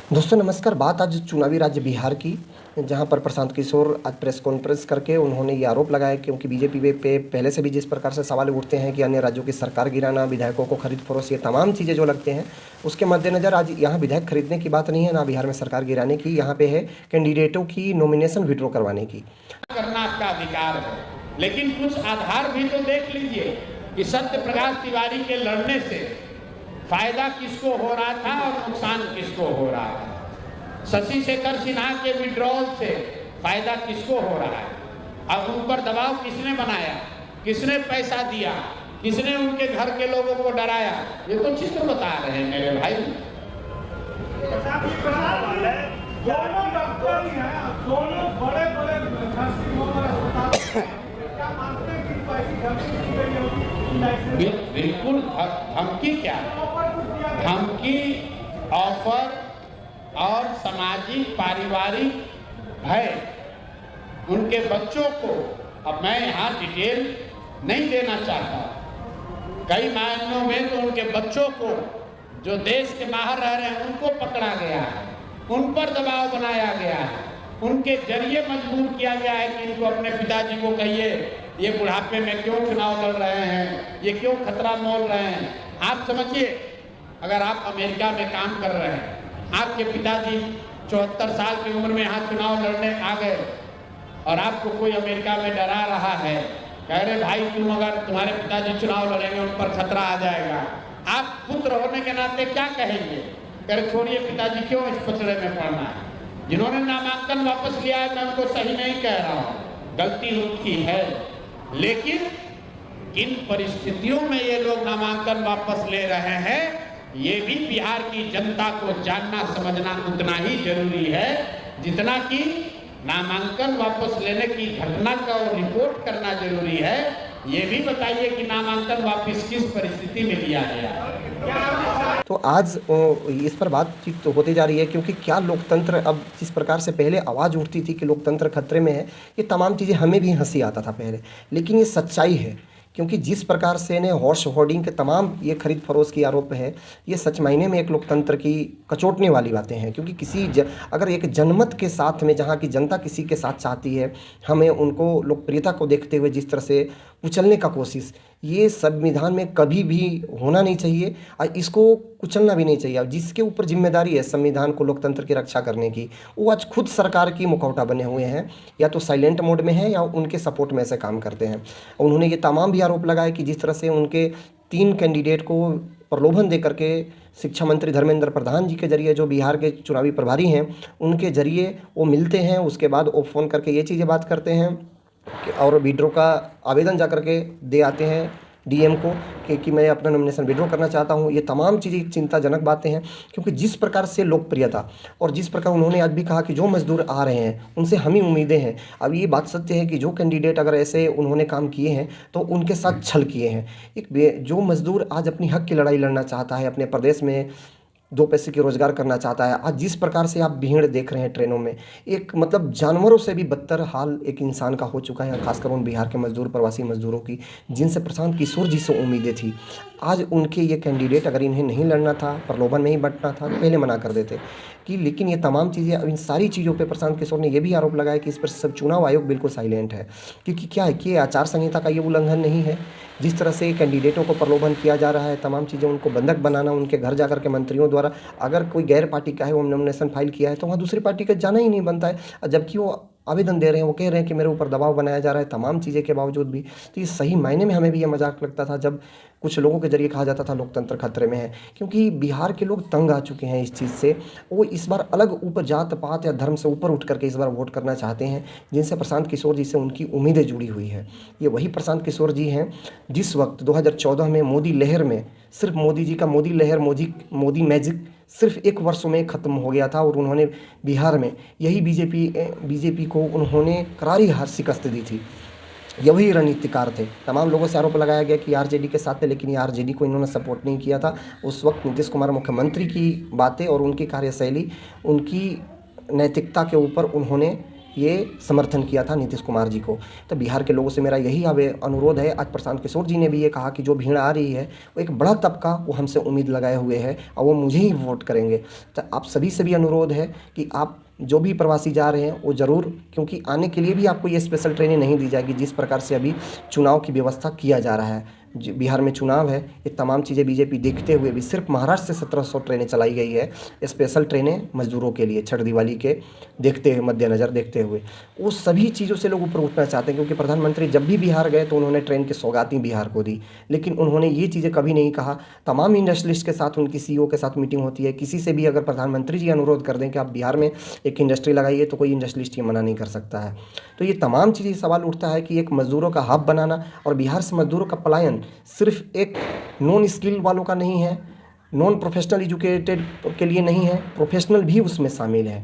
दोस्तों नमस्कार। बात आज चुनावी राज्य बिहार की, जहां पर प्रशांत किशोर आज प्रेस कॉन्फ्रेंस करके उन्होंने ये आरोप लगाया, क्योंकि बीजेपी पे पहले से भी जिस प्रकार से सवाल उठते हैं कि अन्य राज्यों की सरकार गिराना, विधायकों को खरीद फरोख्त, ये तमाम चीज़ें जो लगते हैं, उसके मद्देनज़र आज यहाँ विधायक खरीदने की बात नहीं है, ना बिहार में सरकार गिराने की, यहाँ पे है कैंडिडेटों की नॉमिनेशन विड्रॉ करवाने की। करना आपका अधिकार है, लेकिन कुछ आधार भी तो देख लीजिए कि सत्य प्रकाश तिवारी के लड़ने से फायदा किसको हो रहा था और नुकसान किसको हो रहा था। शशि शेखर सिन्हा के विड्रॉल से फायदा किसको हो रहा है, अब उन पर दबाव किसने बनाया, किसने पैसा दिया, किसने उनके घर के लोगों को डराया, ये तो चित्र बता रहे हैं मेरे भाई। दोनों बड़े बड़े बिल्कुल धमकी क्या है, धमकी, ऑफर और सामाजिक पारिवारिक भय उनके बच्चों को, अब मैं यहाँ डिटेल नहीं देना चाहता, कई मायनों में तो उनके बच्चों को जो देश के बाहर रह रहे हैं उनको पकड़ा गया है, उन पर दबाव बनाया गया है, उनके जरिए मजबूर किया गया है कि इनको अपने पिताजी को कहिए ये बुढ़ापे में क्यों चुनाव लड़ रहे हैं, ये क्यों खतरा मोल रहे हैं। आप समझिए, अगर आप अमेरिका में काम कर रहे हैं, आपके पिताजी 74 साल की उम्र में यहाँ चुनाव लड़ने आ गए और आपको कोई अमेरिका में डरा रहा है, कह रहे भाई तुम अगर तुम्हारे पिताजी चुनाव लड़ेंगे उन पर खतरा आ जाएगा, आप पुत्र होने के नाते क्या कहेंगे? कह रहे छोड़िए पिताजी क्यों इस पचड़े में पड़ना है। जिन्होंने नामांकन वापस लिया है मैं उनको सही नहीं कह रहा हूँ, गलती उनकी है, लेकिन किन परिस्थितियों में ये लोग नामांकन वापस ले रहे हैं ये भी बिहार की जनता को जानना समझना उतना ही जरूरी है जितना कि नामांकन वापस लेने की घटना का रिपोर्ट करना जरूरी है। ये भी बताइए कि नामांकन वापस किस परिस्थिति में लिया गया। तो आज इस पर बातचीत तो होती जा रही है, क्योंकि क्या लोकतंत्र, अब जिस प्रकार से पहले आवाज़ उठती थी कि लोकतंत्र खतरे में है, ये तमाम चीज़ें हमें भी हंसी आता था पहले, लेकिन ये सच्चाई है। क्योंकि जिस प्रकार से ने हॉर्स होर्डिंग के तमाम ये खरीद फरोश की आरोप है, ये सच मायने में एक लोकतंत्र की कचोटने वाली बातें हैं। क्योंकि अगर एक जनमत के साथ में, जहाँ की जनता किसी के साथ चाहती है, हमें उनको लोकप्रियता को देखते हुए जिस तरह से कुचलने का कोशिश, ये संविधान में कभी भी होना नहीं चाहिए और इसको कुचलना भी नहीं चाहिए। अब जिसके ऊपर जिम्मेदारी है संविधान को, लोकतंत्र की रक्षा करने की, वो आज खुद सरकार की मुखौटा बने हुए हैं, या तो साइलेंट मोड में है या उनके सपोर्ट में से काम करते हैं। उन्होंने ये तमाम भी आरोप लगाए कि जिस तरह से उनके 3 कैंडिडेट को प्रलोभन दे करके शिक्षा मंत्री धर्मेंद्र प्रधान जी के जरिए, जो बिहार के चुनावी प्रभारी हैं, उनके जरिए वो मिलते हैं, उसके बाद वो फ़ोन करके ये चीज़ें बात करते हैं और विड्रॉ का आवेदन जा करके दे आते हैं डीएम को कि मैं अपना नॉमिनेशन विड्रॉ करना चाहता हूं। ये तमाम चीज़ें चिंताजनक बातें हैं, क्योंकि जिस प्रकार से लोकप्रियता और जिस प्रकार उन्होंने आज भी कहा कि जो मजदूर आ रहे हैं उनसे हम ही उम्मीदें हैं। अब ये बात सत्य है कि जो कैंडिडेट अगर ऐसे उन्होंने काम किए हैं तो उनके साथ छल किए हैं। जो मजदूर आज अपनी हक की लड़ाई लड़ना चाहता है, अपने प्रदेश में 2 पैसे की रोज़गार करना चाहता है, आज जिस प्रकार से आप भीड़ देख रहे हैं ट्रेनों में, एक मतलब जानवरों से भी बदतर हाल एक इंसान का हो चुका है, खासकर उन बिहार के मजदूर, प्रवासी मजदूरों की, जिनसे प्रशांत किशोर जी से उम्मीदें थी। आज उनके ये कैंडिडेट, अगर इन्हें नहीं लड़ना था, प्रलोभन नहीं बंटना था, तो पहले मना कर देते कि, लेकिन ये तमाम चीज़ें, अब इन सारी चीज़ों पे प्रशांत किशोर ने ये भी आरोप लगाया कि इस पर सब चुनाव आयोग बिल्कुल साइलेंट है। क्योंकि क्या है कि आचार संहिता का ये उल्लंघन नहीं है। जिस तरह से कैंडिडेटों को प्रलोभन किया जा रहा है, तमाम चीज़ें, उनको बंधक बनाना, उनके घर जाकर के मंत्रियों द्वारा, अगर कोई गैर पार्टी का है वो नॉमिनेशन फाइल किया है तो वहाँ दूसरी पार्टी का जाना ही नहीं बनता है, जबकि वो आवेदन दे रहे हैं, वो कह रहे हैं कि मेरे ऊपर दबाव बनाया जा रहा है, तमाम चीज़ें के बावजूद भी। तो ये सही मायने में हमें भी ये मजाक लगता था जब कुछ लोगों के जरिए कहा जाता था लोकतंत्र खतरे में है, क्योंकि बिहार के लोग तंग आ चुके हैं इस चीज़ से। वो इस बार अलग ऊपर जात पात या धर्म से ऊपर उठ करके इस बार वोट करना चाहते हैं, जिनसे प्रशांत किशोर जी से उनकी उम्मीदें जुड़ी हुई है। ये वही प्रशांत किशोर जी हैं जिस वक्त 2014 में मोदी लहर में, सिर्फ मोदी जी का मोदी लहर, मोदी मैजिक सिर्फ 1 वर्ष में ख़त्म हो गया था, और उन्होंने बिहार में यही बीजेपी को उन्होंने करारी हार शिकस्त दी थी। यही रणनीतिकार थे। तमाम लोगों से आरोप लगाया गया कि आरजेडी के साथ थे, लेकिन ये आरजेडी को इन्होंने सपोर्ट नहीं किया था। उस वक्त नीतीश कुमार मुख्यमंत्री की बातें और उनकी कार्यशैली, उनकी नैतिकता के ऊपर उन्होंने ये समर्थन किया था नीतीश कुमार जी को। तो बिहार के लोगों से मेरा यही अनुरोध है। आज प्रशांत किशोर जी ने भी ये कहा कि जो भीड़ आ रही है वो एक बड़ा तबका वो हमसे उम्मीद लगाए हुए है और वो मुझे ही वोट करेंगे। तो आप सभी से भी अनुरोध है कि आप जो भी प्रवासी जा रहे हैं वो ज़रूर, क्योंकि आने के लिए भी आपको ये स्पेशल ट्रेनें नहीं दी जाएगी जिस प्रकार से अभी चुनाव की व्यवस्था किया जा रहा है। बिहार में चुनाव है, ये तमाम चीज़ें बीजेपी देखते हुए भी सिर्फ महाराष्ट्र से 1700 ट्रेनें चलाई गई है, स्पेशल ट्रेनें मजदूरों के लिए छठ दिवाली के देखते हुए, मद्देनज़र देखते हुए। वो सभी चीज़ों से लोग ऊपर उठना चाहते हैं, क्योंकि प्रधानमंत्री जब भी बिहार गए तो उन्होंने ट्रेन की सौगातें बिहार को दी, लेकिन उन्होंने ये चीज़ें कभी नहीं कहा। तमाम इंडस्ट्रियलिस्ट के साथ उनकी CEO के साथ मीटिंग होती है, किसी से भी अगर प्रधानमंत्री जी अनुरोध कर दें कि आप बिहार में एक इंडस्ट्री लगाइए तो कोई इंडस्ट्रियलिस्ट ये मना नहीं कर सकता है। तो ये तमाम चीज़ें सवाल उठता है कि एक मज़दूरों का हब बनाना, और बिहार से मज़दूरों का पलायन सिर्फ एक नॉन स्किल वालों का नहीं है, नॉन प्रोफेशनल एजुकेटेड के लिए नहीं है, प्रोफेशनल भी उसमें शामिल है।